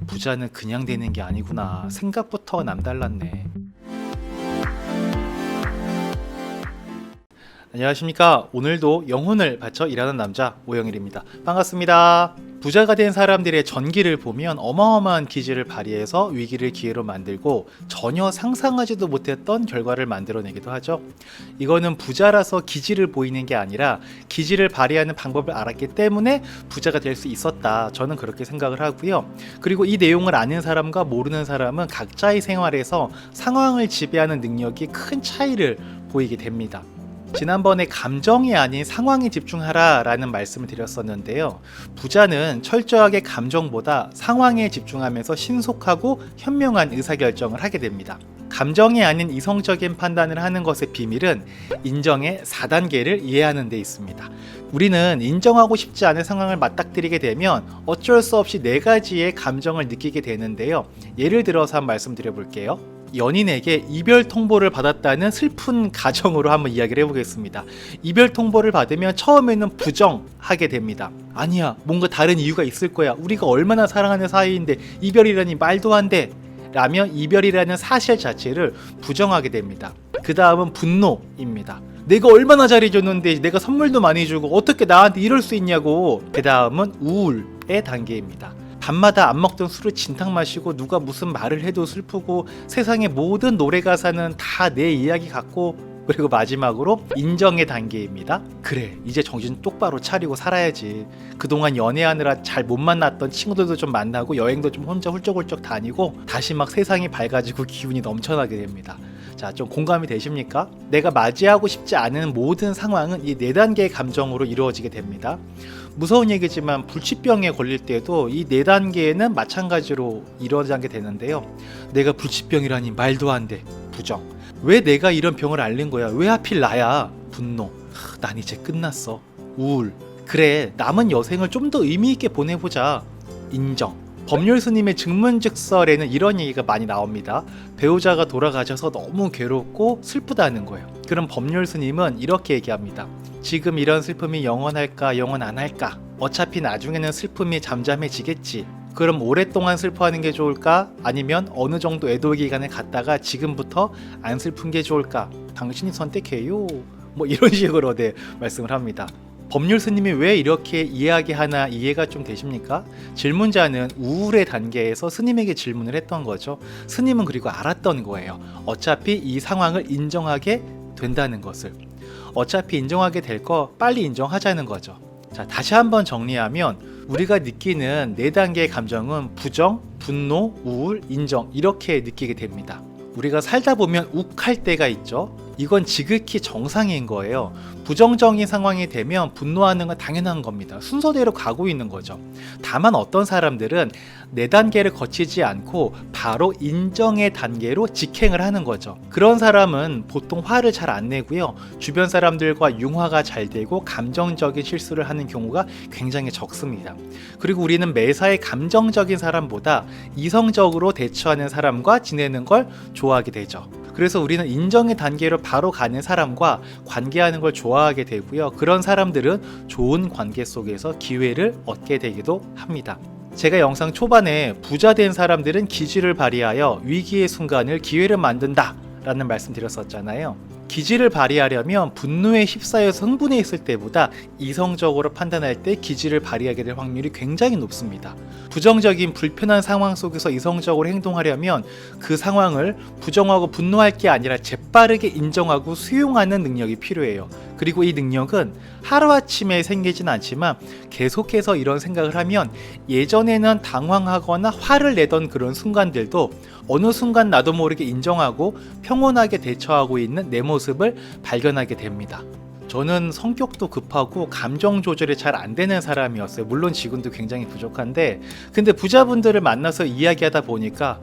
부자는 그냥 되는 게 아니구나. 생각부터 남달랐네. 안녕하십니까. 오늘도 영혼을 바쳐 일하는 남자 오영일입니다. 반갑습니다. 부자가 된 사람들의 전기를 보면 어마어마한 기질을 발휘해서 위기를 기회로 만들고 전혀 상상하지도 못했던 결과를 만들어내기도 하죠. 이거는 부자라서 기질을 보이는 게 아니라 기질을 발휘하는 방법을 알았기 때문에 부자가 될 수 있었다. 저는 그렇게 생각을 하고요. 그리고 이 내용을 아는 사람과 모르는 사람은 각자의 생활에서 상황을 지배하는 능력이 큰 차이를 보이게 됩니다. 지난번에 감정이 아닌 상황에 집중하라 라는 말씀을 드렸었는데요. 부자는 철저하게 감정보다 상황에 집중하면서 신속하고 현명한 의사결정을 하게 됩니다. 감정이 아닌 이성적인 판단을 하는 것의 비밀은 인정의 4단계를 이해하는 데 있습니다. 우리는 인정하고 싶지 않은 상황을 맞닥뜨리게 되면 어쩔 수 없이 4가지의 감정을 느끼게 되는데요. 예를 들어서 한번 말씀드려 볼게요. 연인에게 이별 통보를 받았다는 슬픈 가정으로 한번 이야기를 해보겠습니다. 이별 통보를 받으면 처음에는 부정하게 됩니다. 아니야, 뭔가 다른 이유가 있을 거야. 우리가 얼마나 사랑하는 사이인데 이별이라니 말도 안 돼. 라며 이별이라는 사실 자체를 부정하게 됩니다. 그 다음은 분노입니다. 내가 얼마나 잘해줬는데 내가 선물도 많이 주고 어떻게 나한테 이럴 수 있냐고. 그 다음은 우울의 단계입니다. 밤마다 안 먹던 술을 진탕 마시고 누가 무슨 말을 해도 슬프고 세상의 모든 노래 가사는 다 내 이야기 같고, 그리고 마지막으로 인정의 단계입니다. 그래, 이제 정신 똑바로 차리고 살아야지. 그동안 연애하느라 잘 못 만났던 친구들도 좀 만나고 여행도 좀 혼자 훌쩍훌쩍 다니고 다시 막 세상이 밝아지고 기운이 넘쳐나게 됩니다. 자, 좀 공감이 되십니까? 내가 맞이하고 싶지 않은 모든 상황은 이 4단계의 감정으로 이루어지게 됩니다. 무서운 얘기지만 불치병에 걸릴 때도 이 4단계는 마찬가지로 이루어지게 되는데요. 내가 불치병이라니 말도 안 돼. 부정. 왜 내가 이런 병을 앓는 거야? 왜 하필 나야? 분노. 난 이제 끝났어. 우울. 그래, 남은 여생을 좀 더 의미 있게 보내보자. 인정. 법률 스님의 증문즉설에는 이런 얘기가 많이 나옵니다. 배우자가 돌아가셔서 너무 괴롭고 슬프다는 거예요. 그럼 법률 스님은 이렇게 얘기합니다. 지금 이런 슬픔이 영원할까 영원 안 할까? 어차피 나중에는 슬픔이 잠잠해지겠지. 그럼 오랫동안 슬퍼하는 게 좋을까? 아니면 어느 정도 애도 기간을 갖다가 지금부터 안 슬픈 게 좋을까? 당신이 선택해요. 뭐 이런 식으로 말씀을 합니다. 법률 스님이 왜 이렇게 이야기하나 이해가 좀 되십니까? 질문자는 우울의 단계에서 스님에게 질문을 했던 거죠. 스님은 그리고 알았던 거예요. 어차피 이 상황을 인정하게 된다는 것을. 어차피 인정하게 될 거 빨리 인정하자는 거죠. 자, 다시 한번 정리하면 우리가 느끼는 4단계의 감정은 부정, 분노, 우울, 인정 이렇게 느끼게 됩니다. 우리가 살다 보면 욱할 때가 있죠. 이건 지극히 정상인 거예요. 부정적인 상황이 되면 분노하는 건 당연한 겁니다. 순서대로 가고 있는 거죠. 다만 어떤 사람들은 4단계를 거치지 않고 바로 인정의 단계로 직행을 하는 거죠. 그런 사람은 보통 화를 잘 안 내고요. 주변 사람들과 융화가 잘 되고 감정적인 실수를 하는 경우가 굉장히 적습니다. 그리고 우리는 매사에 감정적인 사람보다 이성적으로 대처하는 사람과 지내는 걸 좋아하게 되죠. 그래서 우리는 인정의 단계로 바로 가는 사람과 관계하는 걸 좋아하게 되고요. 그런 사람들은 좋은 관계 속에서 기회를 얻게 되기도 합니다. 제가 영상 초반에 부자 된 사람들은 기질을 발휘하여 위기의 순간을 기회로 만든다 라는 말씀 드렸었잖아요. 기질을 발휘하려면 분노에 휩싸여서 흥분해 있을 때보다 이성적으로 판단할 때 기질을 발휘하게 될 확률이 굉장히 높습니다. 부정적인 불편한 상황 속에서 이성적으로 행동하려면 그 상황을 부정하고 분노할 게 아니라 재빠르게 인정하고 수용하는 능력이 필요해요. 그리고 이 능력은 하루아침에 생기진 않지만 계속해서 이런 생각을 하면 예전에는 당황하거나 화를 내던 그런 순간들도 어느 순간 나도 모르게 인정하고 평온하게 대처하고 있는 내 모습을 발견하게 됩니다. 저는 성격도 급하고 감정 조절이 잘 안 되는 사람이었어요. 물론 지금도 굉장히 부족한데, 근데 부자분들을 만나서 이야기하다 보니까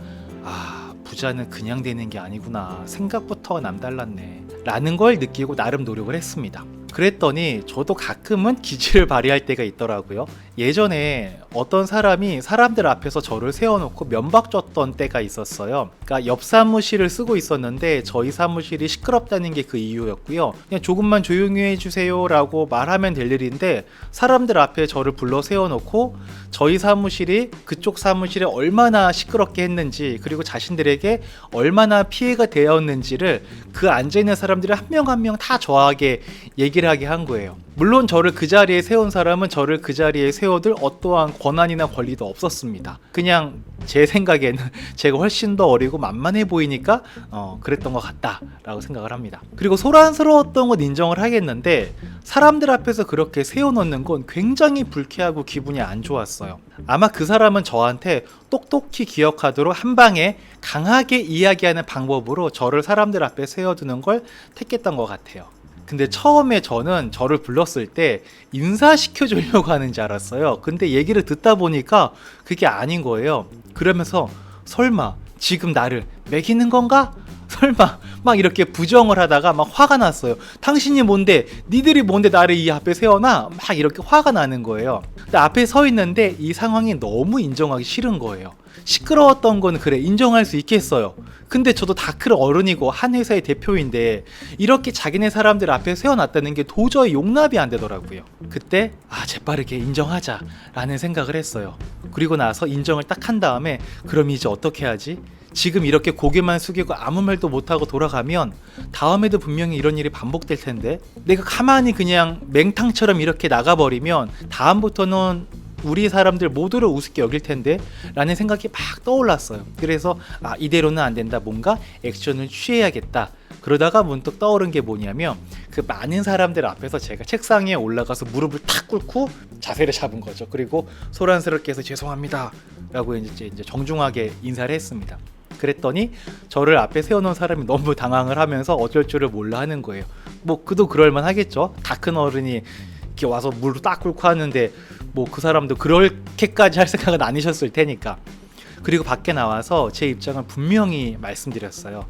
부자는 그냥 되는 게 아니구나. 생각부터 남달랐네. 라는 걸 느끼고 나름 노력을 했습니다. 그랬더니 저도 가끔은 기질을 발휘할 때가 있더라고요. 예전에 어떤 사람이 사람들 앞에서 저를 세워놓고 면박 줬던 때가 있었어요. 그러니까 옆 사무실을 쓰고 있었는데 저희 사무실이 시끄럽다는 게 그 이유였고요. 그냥 조금만 조용히 해주세요 라고 말하면 될 일인데 사람들 앞에 저를 불러 세워놓고 저희 사무실이 그쪽 사무실에 얼마나 시끄럽게 했는지, 그리고 자신들에게 얼마나 피해가 되었는지를 그 앉아있는 사람들이 한 명 한 명 다 저하게 얘기를 하게 한 거예요. 물론 저를 그 자리에 세운 사람은 저를 그 자리에 세워둘 어떠한 권한이나 권리도 없었습니다. 그냥 제 생각에는 제가 훨씬 더 어리고 만만해 보이니까 그랬던 것 같다라고 생각을 합니다. 그리고 소란스러웠던 건 인정을 하겠는데 사람들 앞에서 그렇게 세워놓는 건 굉장히 불쾌하고 기분이 안 좋았어요. 아마 그 사람은 저한테 똑똑히 기억하도록 한 방에 강하게 이야기하는 방법으로 저를 사람들 앞에 세워두는 걸 택했던 것 같아요. 근데 처음에 저는 저를 불렀을 때 인사시켜 주려고 하는 줄 알았어요. 근데 얘기를 듣다 보니까 그게 아닌 거예요. 그러면서 설마 지금 나를 매기는 건가? 설마 막 이렇게 부정을 하다가 막 화가 났어요. 당신이 뭔데, 니들이 뭔데 나를 이 앞에 세워놔? 막 이렇게 화가 나는 거예요. 근데 앞에 서 있는데 이 상황이 너무 인정하기 싫은 거예요. 시끄러웠던 건 그래 인정할 수 있겠어요. 근데 저도 다 큰 어른이고 한 회사의 대표인데 이렇게 자기네 사람들 앞에 세워놨다는 게 도저히 용납이 안 되더라고요. 그때 재빠르게 인정하자 라는 생각을 했어요. 그리고 나서 인정을 딱 한 다음에 그럼 이제 어떻게 하지? 지금 이렇게 고개만 숙이고 아무 말도 못하고 돌아가면 다음에도 분명히 이런 일이 반복될 텐데, 내가 가만히 그냥 맹탕처럼 이렇게 나가버리면 다음부터는 우리 사람들 모두를 우습게 여길 텐데 라는 생각이 막 떠올랐어요. 그래서 이대로는 안 된다, 뭔가 액션을 취해야겠다. 그러다가 문득 떠오른 게 뭐냐면 그 많은 사람들 앞에서 제가 책상에 올라가서 무릎을 탁 꿇고 자세를 잡은 거죠. 그리고 소란스럽게 해서 죄송합니다 라고 이제 정중하게 인사를 했습니다. 그랬더니 저를 앞에 세워놓은 사람이 너무 당황을 하면서 어쩔 줄을 몰라 하는 거예요. 뭐 그도 그럴만 하겠죠. 다 큰 어른이 이렇게 와서 무릎 딱 꿇고 하는데 뭐 그 사람도 그렇게까지 할 생각은 아니셨을 테니까. 그리고 밖에 나와서 제 입장을 분명히 말씀드렸어요.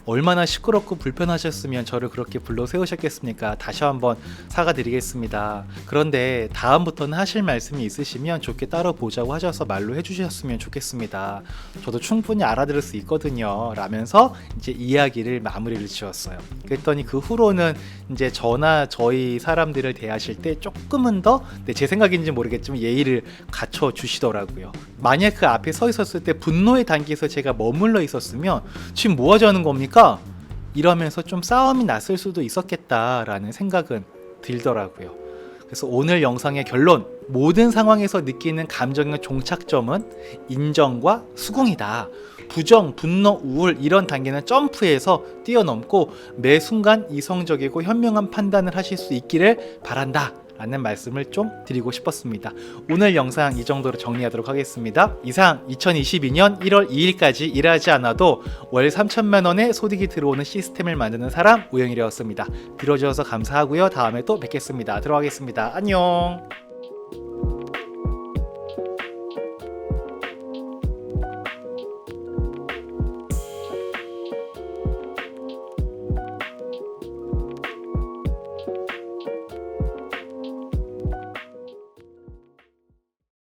얼마나 시끄럽고 불편하셨으면 저를 그렇게 불러 세우셨겠습니까? 다시 한번 사과드리겠습니다. 그런데 다음부터는 하실 말씀이 있으시면 좋게 따로 보자고 하셔서 말로 해주셨으면 좋겠습니다. 저도 충분히 알아들을 수 있거든요 라면서 이제 이야기를 마무리를 지었어요. 그랬더니 그 후로는 이제 저나 저희 사람들을 대하실 때 조금은 더 제 생각인지 모르겠지만 예의를 갖춰 주시더라고요. 만약 그 앞에 서 있었을 때 분노에 담겨서 제가 머물러 있었으면 지금 뭐 하자는 겁니까? 이러면서 좀 싸움이 났을 수도 있었겠다라는 생각은 들더라고요. 그래서 오늘 영상의 결론, 모든 상황에서 느끼는 감정의 종착점은 인정과 수긍이다. 부정, 분노, 우울 이런 단계는 점프해서 뛰어넘고 매 순간 이성적이고 현명한 판단을 하실 수 있기를 바란다 라는 말씀을 좀 드리고 싶었습니다. 오늘 영상 이 정도로 정리하도록 하겠습니다. 이상 2022년 1월 2일까지 일하지 않아도 월 3천만 원의 소득이 들어오는 시스템을 만드는 사람 오영일이었습니다. 들어주셔서 감사하고요. 다음에 또 뵙겠습니다. 들어가겠습니다. 안녕.